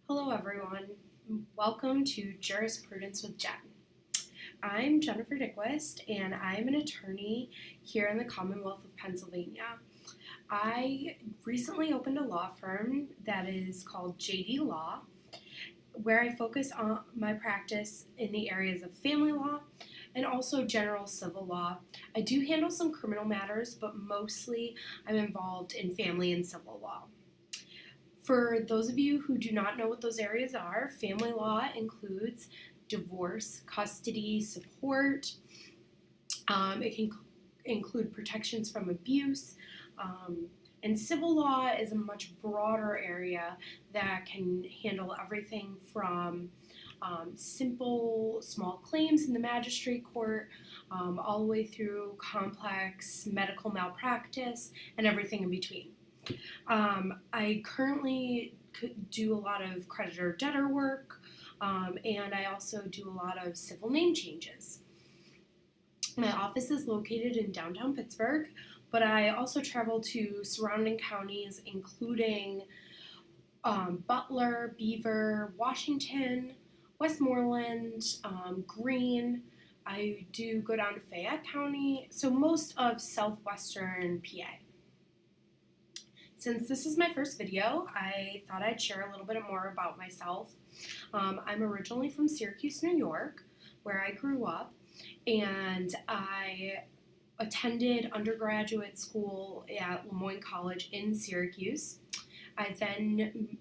Hello everyone, welcome to Jurisprudence with Jenn. I'm Jennifer Dickwist and I'm an attorney here in the Commonwealth of Pennsylvania. I recently opened a law firm that is called JD Law, where I focus on my practice in the areas of family law and also general civil law. I do handle some criminal matters, but mostly I'm involved in family and civil law. For those of you who do not know what those areas are, family law includes divorce, custody, support. It can include protections from abuse. And civil law is a much broader area that can handle everything from simple small claims in the magistrate court all the way through complex medical malpractice and everything in between. I currently do a lot of creditor-debtor work, and I also do a lot of civil name changes. My office is located in downtown Pittsburgh, but I also travel to surrounding counties, including Butler, Beaver, Washington, Westmoreland, Greene. I do go down to Fayette County, so most of southwestern PA. Since this is my first video, I thought I'd share a little bit more about myself. I'm originally from Syracuse, New York, where I grew up, and I attended undergraduate school at Lemoyne College in Syracuse. I then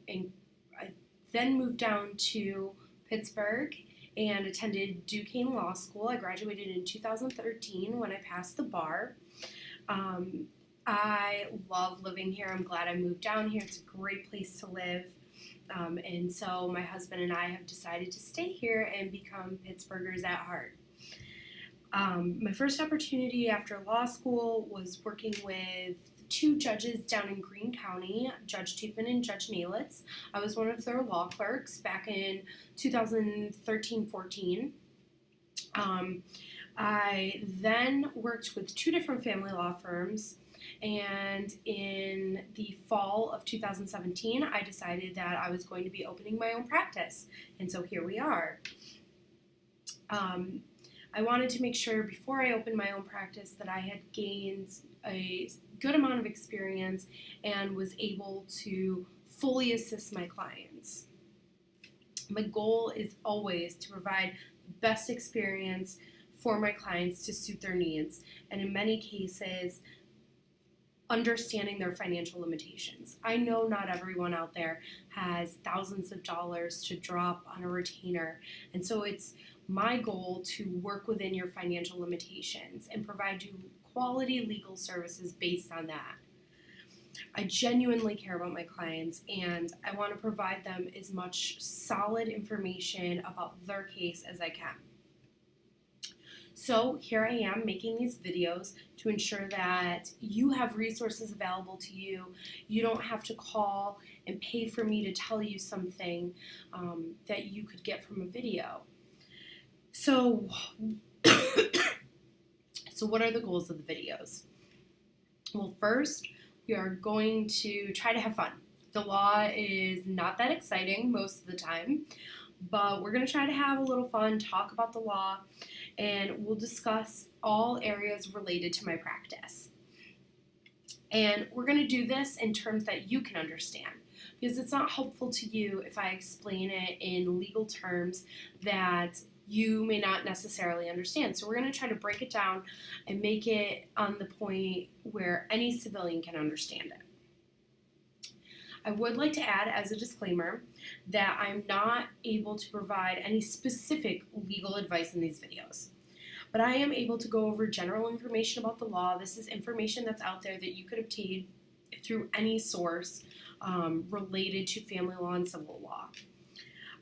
moved down to Pittsburgh and attended Duquesne Law School. I graduated in 2013 when I passed the bar. I love living here. I'm glad I moved down here. It's a great place to live. And so my husband and I have decided to stay here and become Pittsburghers at heart. My first opportunity after law school was working with two judges down in Greene County, Judge Tuepman and Judge Nalitz. I was one of their law clerks back in 2013-14. I then worked with two different family law firms, and in the fall of 2017, I decided that I was going to be opening my own practice, and so here we are. I wanted to make sure before I opened my own practice that I had gained a good amount of experience and was able to fully assist my clients. My goal is always to provide the best experience for my clients to suit their needs, and in many cases, understanding their financial limitations. I know not everyone out there has thousands of dollars to drop on a retainer, and so it's my goal to work within your financial limitations and provide you quality legal services based on that. I genuinely care about my clients, and I want to provide them as much solid information about their case as I can. So here I am making these videos to ensure that you have resources available to you. You don't have to call and pay for me to tell you something that you could get from a video. So what are the goals of the videos? Well, first, we are going to try to have fun. The law is not that exciting most of the time, but we're going to try to have a little fun, talk about the law, and we'll discuss all areas related to my practice. And we're going to do this in terms that you can understand, because it's not helpful to you if I explain it in legal terms that you may not necessarily understand. So we're going to try to break it down and make it on the point where any civilian can understand it. I would like to add as a disclaimer that I'm not able to provide any specific legal advice in these videos, but I am able to go over general information about the law. This is information that's out there that you could obtain through any source related to family law and civil law.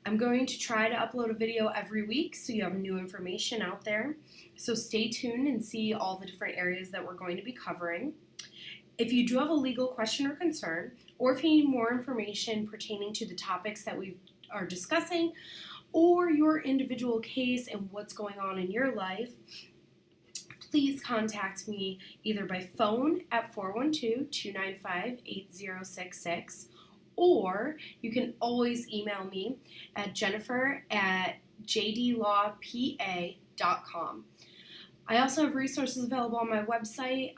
I'm going to try to upload a video every week so you have new information out there. So stay tuned and see all the different areas that we're going to be covering. If you do have a legal question or concern, or if you need more information pertaining to the topics that we are discussing, or your individual case and what's going on in your life, please contact me either by phone at 412-295-8066 or you can always email me at jennifer@jdlawpa.com. I also have resources available on my website,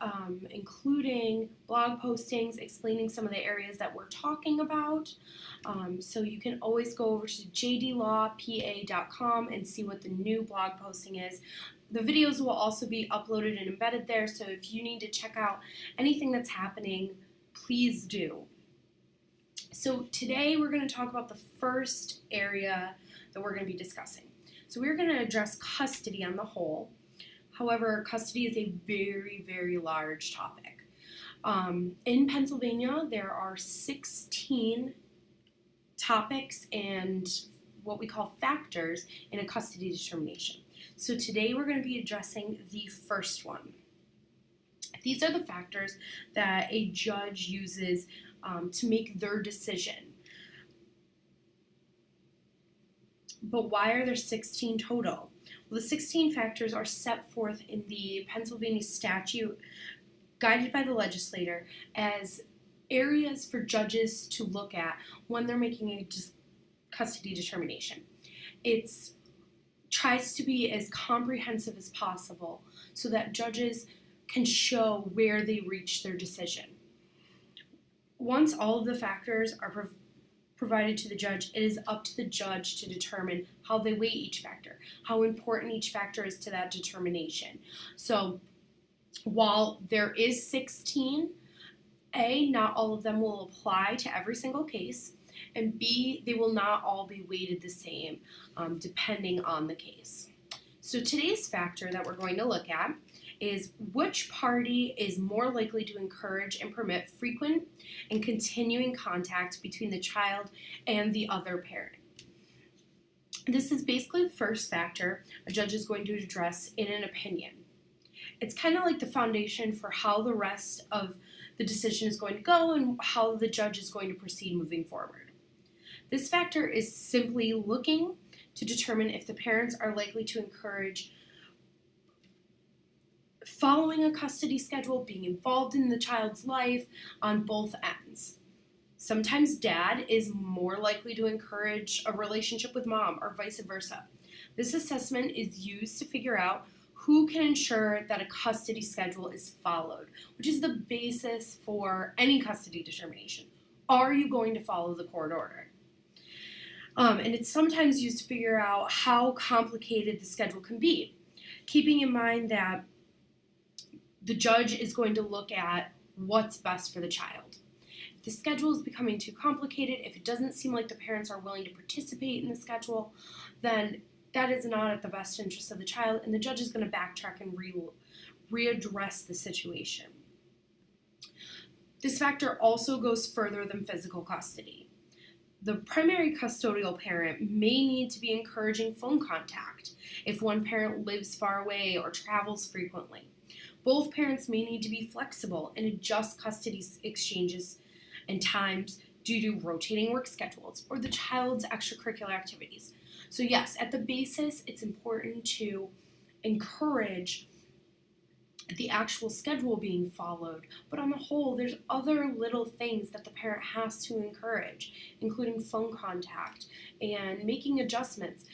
including blog postings explaining some of the areas that we're talking about. So you can always go over to jdlawpa.com and see what the new blog posting is. The videos will also be uploaded and embedded there, so if you need to check out anything that's happening, please do. So today we're going to talk about the first area that we're going to be discussing. So we're going to address custody on the whole. However, custody is a very, very large topic. In Pennsylvania, there are 16 topics and what we call factors in a custody determination. So today we're going to be addressing the first one. These are the factors that a judge uses to make their decision. But why are there 16 total? Well, the 16 factors are set forth in the Pennsylvania statute guided by the legislator as areas for judges to look at when they're making a custody determination. It tries to be as comprehensive as possible so that judges can show where they reach their decision. Once all of the factors are provided to the judge, it is up to the judge to determine how they weigh each factor, how important each factor is to that determination. So while there is 16, A, not all of them will apply to every single case, and B, they will not all be weighted the same depending on the case. So today's factor that we're going to look at is which party is more likely to encourage and permit frequent and continuing contact between the child and the other parent. This is basically the first factor a judge is going to address in an opinion. It's kind of like the foundation for how the rest of the decision is going to go and how the judge is going to proceed moving forward. This factor is simply looking to determine if the parents are likely to encourage following a custody schedule, being involved in the child's life on both ends. Sometimes dad is more likely to encourage a relationship with mom or vice versa. This assessment is used to figure out who can ensure that a custody schedule is followed, which is the basis for any custody determination. Are you going to follow the court order? And it's sometimes used to figure out how complicated the schedule can be, keeping in mind that the judge is going to look at what's best for the child. If the schedule is becoming too complicated, if it doesn't seem like the parents are willing to participate in the schedule, then that is not at the best interest of the child, and the judge is going to backtrack and readdress the situation. This factor also goes further than physical custody. The primary custodial parent may need to be encouraging phone contact if one parent lives far away or travels frequently. Both parents may need to be flexible and adjust custody exchanges and times due to rotating work schedules or the child's extracurricular activities. So yes, at the basis, it's important to encourage the actual schedule being followed, but on the whole, there's other little things that the parent has to encourage, including phone contact and making adjustments.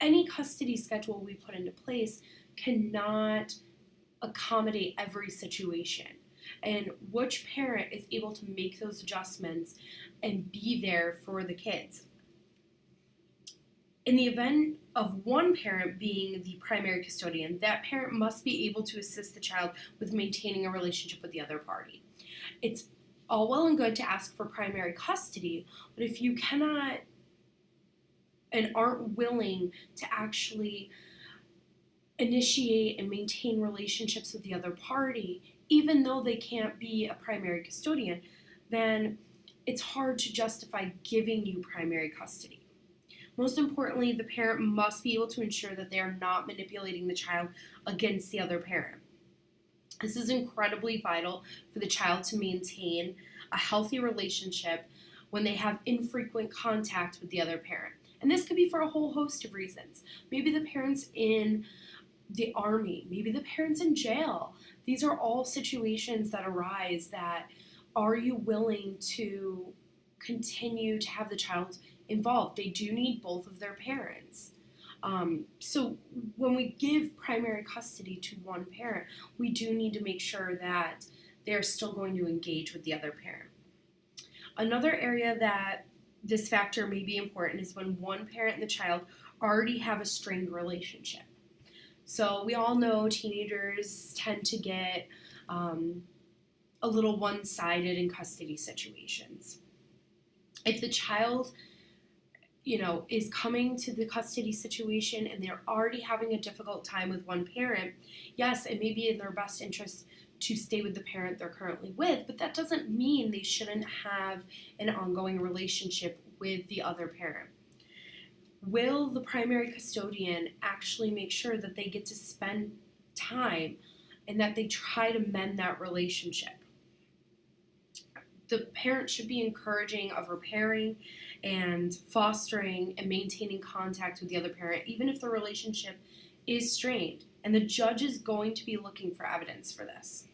Any custody schedule we put into place cannot accommodate every situation, and which parent is able to make those adjustments and be there for the kids. In the event of one parent being the primary custodian, that parent must be able to assist the child with maintaining a relationship with the other party. It's all well and good to ask for primary custody, but if you cannot and aren't willing to actually initiate and maintain relationships with the other party, even though they can't be a primary custodian, then it's hard to justify giving you primary custody. Most importantly, the parent must be able to ensure that they are not manipulating the child against the other parent. This is incredibly vital for the child to maintain a healthy relationship when they have infrequent contact with the other parent. And this could be for a whole host of reasons. Maybe the parent's in the army, maybe the parent's in jail. These are all situations that arise that are you willing to continue to have the child involved. They do need both of their parents. So when we give primary custody to one parent, we do need to make sure that they're still going to engage with the other parent. Another area that this factor may be important is when one parent and the child already have a strained relationship. So we all know teenagers tend to get a little one-sided in custody situations. If the child is coming to the custody situation and they're already having a difficult time with one parent, yes, it may be in their best interest to stay with the parent they're currently with, but that doesn't mean they shouldn't have an ongoing relationship with the other parent. Will the primary custodian actually make sure that they get to spend time and that they try to mend that relationship? The parent should be encouraging of repairing and fostering and maintaining contact with the other parent, even if the relationship is strained. And the judge is going to be looking for evidence for this.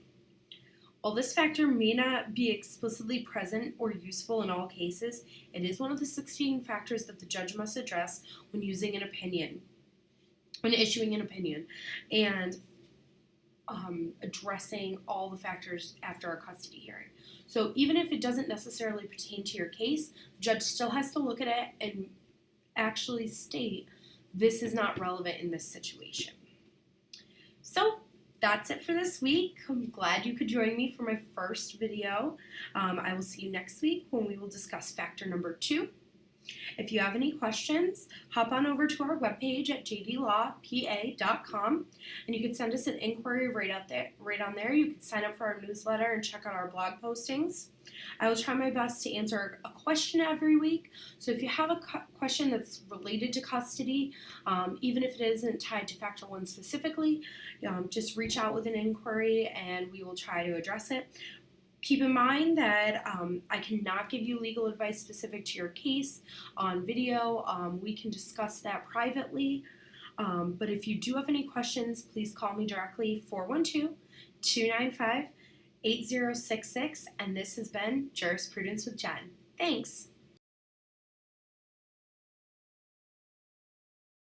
While this factor may not be explicitly present or useful in all cases, it is one of the 16 factors that the judge must address when using an opinion, when issuing an opinion, and addressing all the factors after a custody hearing. So even if it doesn't necessarily pertain to your case, the judge still has to look at it and actually state this is not relevant in this situation. So that's it for this week. I'm glad you could join me for my first video. I will see you next week when we will discuss factor number 2. If you have any questions, hop on over to our webpage at jdlawpa.com, and you can send us an inquiry right on there. You can sign up for our newsletter and check out our blog postings. I will try my best to answer a question every week. So if you have a question that's related to custody, even if it isn't tied to factor 1 specifically, just reach out with an inquiry and we will try to address it. Keep in mind that I cannot give you legal advice specific to your case on video. We can discuss that privately. But if you do have any questions, please call me directly, 412-295-8066. And this has been Jurisprudence with Jen. Thanks.